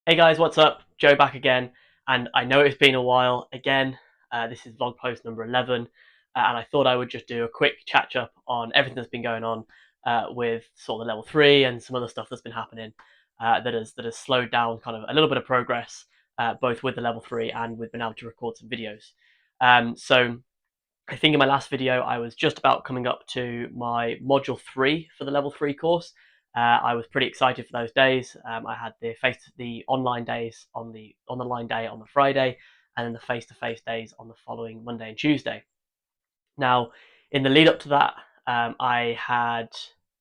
Hey guys, what's up? Joe back again, and I know it's been a while again. This is vlog post number 11, and I thought I would just do a quick catch up on everything that's been going on with sort of the level 3 and some other stuff that's been happening that has slowed down kind of a little bit of progress, both with the level 3 and with being able to record some videos. So I think in my last video, I was just about coming up to my module 3 for the level 3 course. I was pretty excited for those days. I had the online days on the line day on the Friday, and then the face-to-face days on the following Monday and Tuesday. Now, in the lead up to that, I had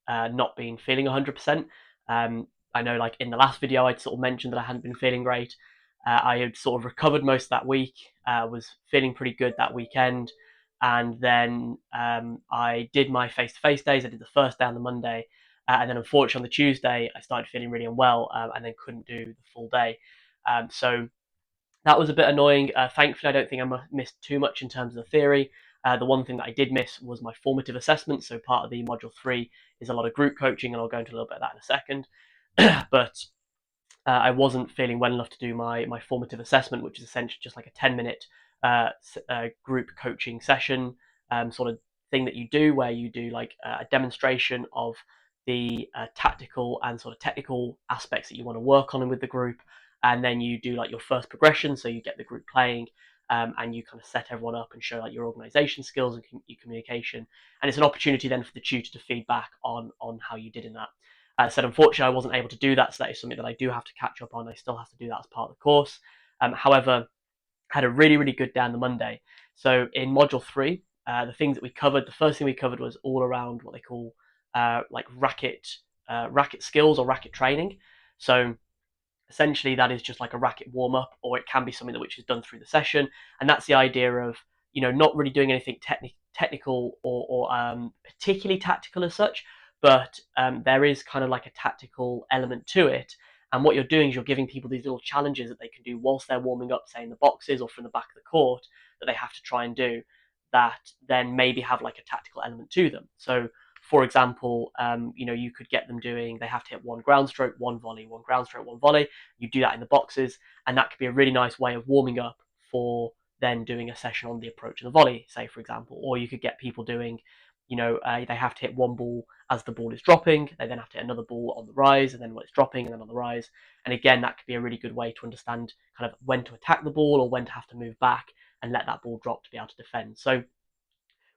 not been feeling 100%. I know, like in the last video, I'd sort of mentioned that I hadn't been feeling great. I had sort of recovered most of that week, was feeling pretty good that weekend, and then I did my face-to-face days. I did the first day on the Monday, and then unfortunately on the Tuesday, I started feeling really unwell, and then couldn't do the full day. So that was a bit annoying. Thankfully, I don't think I missed too much in terms of the theory. The one thing that I did miss was my formative assessment. So part of the module 3 is a lot of group coaching, and I'll go into a little bit of that in a second. But I wasn't feeling well enough to do my formative assessment, which is essentially just like a 10-minute group coaching session, sort of thing that you do, where you do like a demonstration of the tactical and sort of technical aspects that you want to work on with the group, and then you do like your first progression, so you get the group playing, and you kind of set everyone up and show like your organization skills and your communication, and it's an opportunity then for the tutor to feedback on how you did in that. Said unfortunately I wasn't able to do that, so that is something that I do have to catch up on. I still have to do that as part of the course. However, I had a really good day on the Monday. So in module 3, the things that we covered, the first thing we covered was all around what they call like racket skills or racket training. So essentially that is just like a racket warm up, or it can be something that which is done through the session, and that's the idea of not really doing anything technical or particularly tactical as such, but there is kind of like a tactical element to it. And what you're doing is you're giving people these little challenges that they can do whilst they're warming up, say in the boxes or from the back of the court, that they have to try and do, that then maybe have like a tactical element to them. So for example, you could get them doing, they have to hit one ground stroke, one volley, one ground stroke, one volley. You do that in the boxes, and that could be a really nice way of warming up for then doing a session on the approach and the volley, say, for example. Or you could get people doing, they have to hit one ball as the ball is dropping, they then have to hit another ball on the rise, and then when it's dropping, and then on the rise. And again, that could be a really good way to understand kind of when to attack the ball or when to have to move back and let that ball drop to be able to defend. So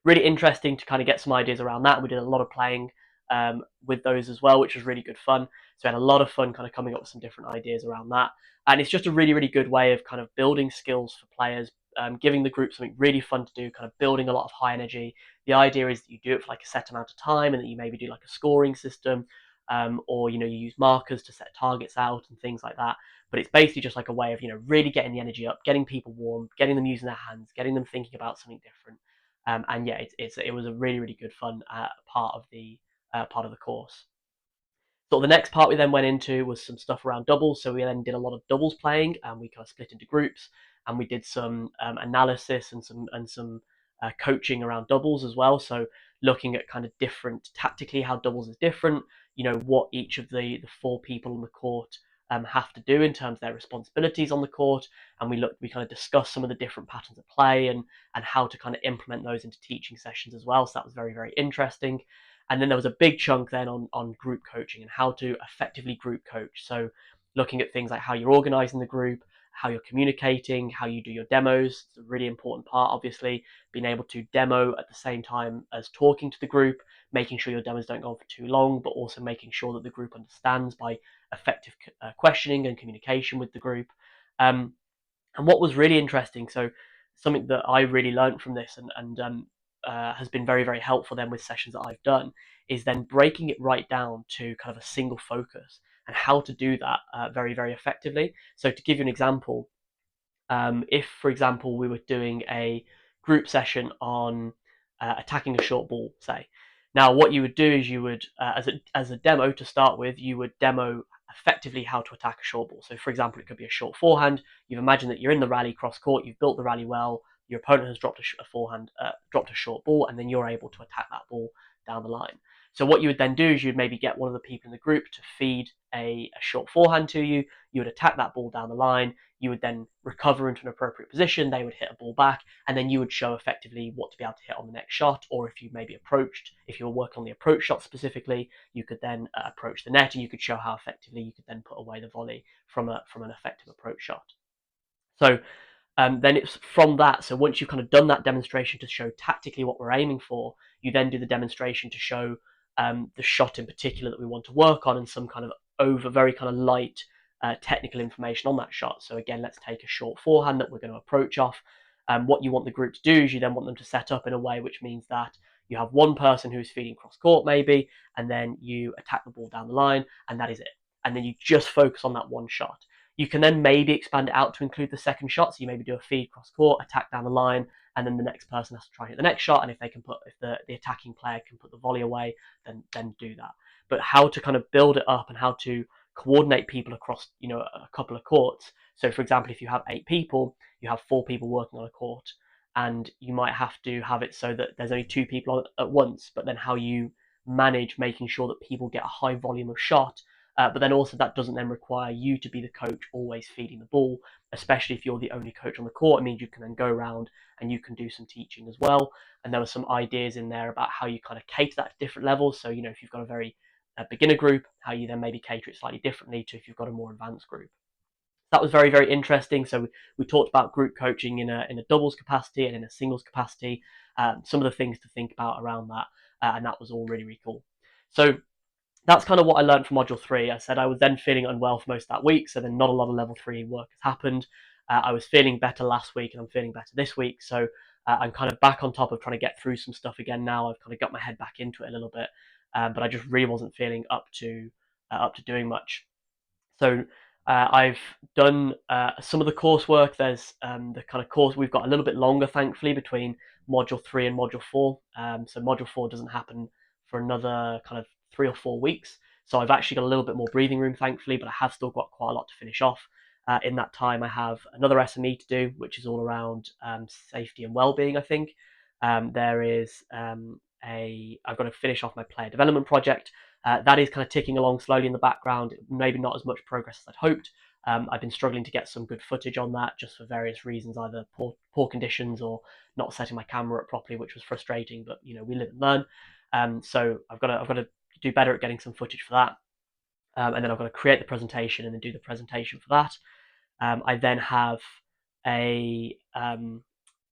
really interesting to kind of get some ideas around that. We did a lot of playing with those as well, which was really good fun. So we had a lot of fun kind of coming up with some different ideas around that. And it's just a really good way of kind of building skills for players, giving the group something really fun to do, kind of building a lot of high energy. The idea is that you do it for like a set amount of time, and that you maybe do like a scoring system, or you use markers to set targets out and things like that. But it's basically just like a way of really getting the energy up, getting people warm, getting them using their hands, getting them thinking about something different. And yeah, it was a really good fun part of the course. So the next part we then went into was some stuff around doubles. So we then did a lot of doubles playing, and we kind of split into groups, and we did some analysis and some coaching around doubles as well. So looking at kind of different tactically how doubles is different. What each of the four people on the court have to do in terms of their responsibilities on the court, and we kind of discussed some of the different patterns of play and how to kind of implement those into teaching sessions as well. So that was very interesting. And then there was a big chunk then on group coaching and how to effectively group coach. So looking at things like how you're organizing the group, how you're communicating, how you do your demos. It's a really important part, obviously, being able to demo at the same time as talking to the group, making sure your demos don't go on for too long, but also making sure that the group understands by effective questioning and communication with the group. And what was really interesting, so something that I really learned from this and has been very helpful then with sessions that I've done, is then breaking it right down to kind of a single focus and how to do that very effectively. So to give you an example, if for example we were doing a group session on attacking a short ball, say. Now, what you would do is you would, as a demo to start with, you would demo effectively how to attack a short ball. So, for example, it could be a short forehand. You've imagined that you're in the rally cross court, you've built the rally well, your opponent has dropped a forehand, dropped a short ball, and then you're able to attack that ball down the line. So what you would then do is you'd maybe get one of the people in the group to feed a short forehand to you. You would attack that ball down the line. You would then recover into an appropriate position. They would hit a ball back, and then you would show effectively what to be able to hit on the next shot. Or if you maybe approached, if you were working on the approach shot specifically, you could then approach the net, and you could show how effectively you could then put away the volley from an effective approach shot. So then it's from that. So once you've kind of done that demonstration to show tactically what we're aiming for, you then do the demonstration to show the shot in particular that we want to work on, and some kind of very kind of light technical information on that shot. So again, let's take a short forehand that we're going to approach off. What you want the group to do is you then want them to set up in a way which means that you have one person who's feeding cross court maybe, and then you attack the ball down the line, and that is it. And then you just focus on that one shot. You can then maybe expand it out to include the second shot. So you maybe do a feed cross court, attack down the line, and then the next person has to try and hit the next shot. And if the attacking player can put the volley away, then do that. But how to kind of build it up and how to coordinate people across, a couple of courts. So for example, if you have 8 people, you have 4 people working on a court, and you might have to have it so that there's only 2 people at once. But then how you manage making sure that people get a high volume of shot, but then also that doesn't then require you to be the coach always feeding the ball, especially if you're the only coach on the court. It means you can then go around and you can do some teaching as well. And there were some ideas in there about how you kind of cater that to different levels. So, if you've got a beginner group, how you then maybe cater it slightly differently to if you've got a more advanced group. That was very, very interesting. So we talked about group coaching in a doubles capacity and in a singles capacity, some of the things to think about around that, and that was all really, really cool. So that's kind of what I learned from module 3. I said I was then feeling unwell for most of that week, so then not a lot of level 3 work has happened. I was feeling better last week, and I'm feeling better this week, so I'm kind of back on top of trying to get through some stuff again now. I've kind of got my head back into it a little bit, but I just really wasn't feeling up to doing much. So I've done some of the coursework. There's the kind of course we've got a little bit longer, thankfully, between module 3 and module 4. So module 4 doesn't happen for another kind of 3 or 4 weeks. So I've actually got a little bit more breathing room, thankfully, but I have still got quite a lot to finish off. In that time, I have another SME to do, which is all around safety and well-being, I think. There is I've got to finish off my player development project. That is kind of ticking along slowly in the background, maybe not as much progress as I'd hoped. I've been struggling to get some good footage on that just for various reasons, either poor conditions or not setting my camera up properly, which was frustrating, but we live and learn. So I've got to do better at getting some footage for that. And then I've got to create the presentation and then do the presentation for that. I then have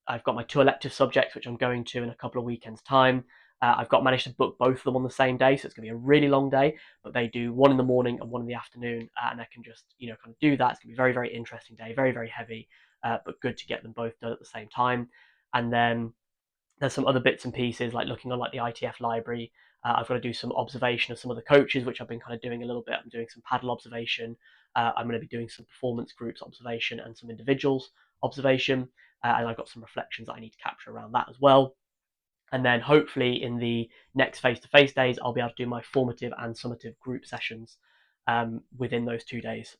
I've got my 2 elective subjects, which I'm going to in a couple of weekends' time. I've managed to book both of them on the same day, so it's going to be a really long day, but they do one in the morning and one in the afternoon, and I can just, kind of do that. It's going to be a very, very interesting day, very, very heavy, but good to get them both done at the same time. And then there's some other bits and pieces, like looking on the ITF library. I've got to do some observation of some of the coaches, which I've been kind of doing a little bit. I'm doing some paddle observation. I'm going to be doing some performance groups observation and some individuals observation. And I've got some reflections that I need to capture around that as well. And then hopefully in the next face-to-face days, I'll be able to do my formative and summative group sessions within those 2 days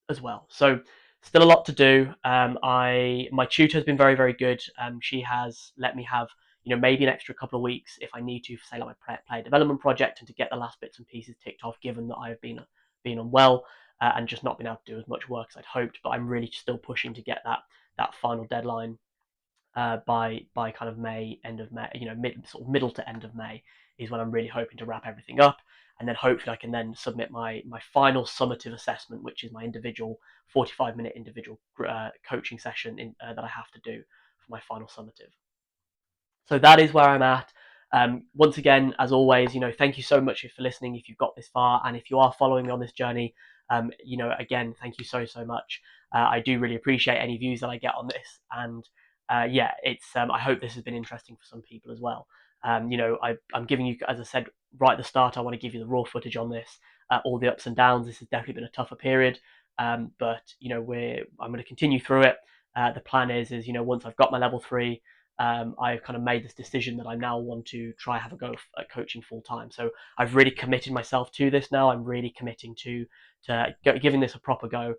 as well. So still a lot to do. My tutor has been very, very good. She has let me have maybe an extra couple of weeks if I need to, for say like my player development project, and to get the last bits and pieces ticked off, given that I have been unwell and just not been able to do as much work as I'd hoped. But I'm really still pushing to get that final deadline by kind of May, end of May, middle to end of May is when I'm really hoping to wrap everything up. And then hopefully I can then submit my final summative assessment, which is my individual 45-minute individual coaching session that I have to do for my final summative. So that is where I'm at. Once again, as always, thank you so much for listening if you've got this far, and if you are following me on this journey, again, thank you so, so much. I do really appreciate any views that I get on this, and it's I hope this has been interesting for some people as well. I'm giving you, as I said right at the start, I want to give you the raw footage on this, all the ups and downs. This has definitely been a tougher period, but I'm going to continue through it. The plan is once I've got my level 3, I've kind of made this decision that I now want to try have a go at coaching full time. So I've really committed myself to this now. I'm really committing to giving this a proper go.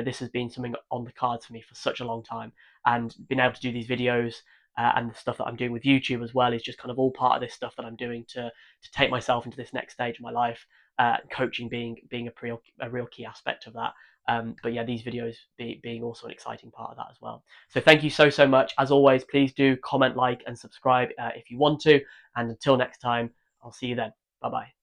This has been something on the cards for me for such a long time, and being able to do these videos and the stuff that I'm doing with YouTube as well is just kind of all part of this stuff that I'm doing to take myself into this next stage of my life. Coaching being a real key aspect of that. But yeah, these videos being also an exciting part of that as well. So thank you so much. As always, please do comment, like, and subscribe if you want to. And until next time, I'll see you then. Bye bye.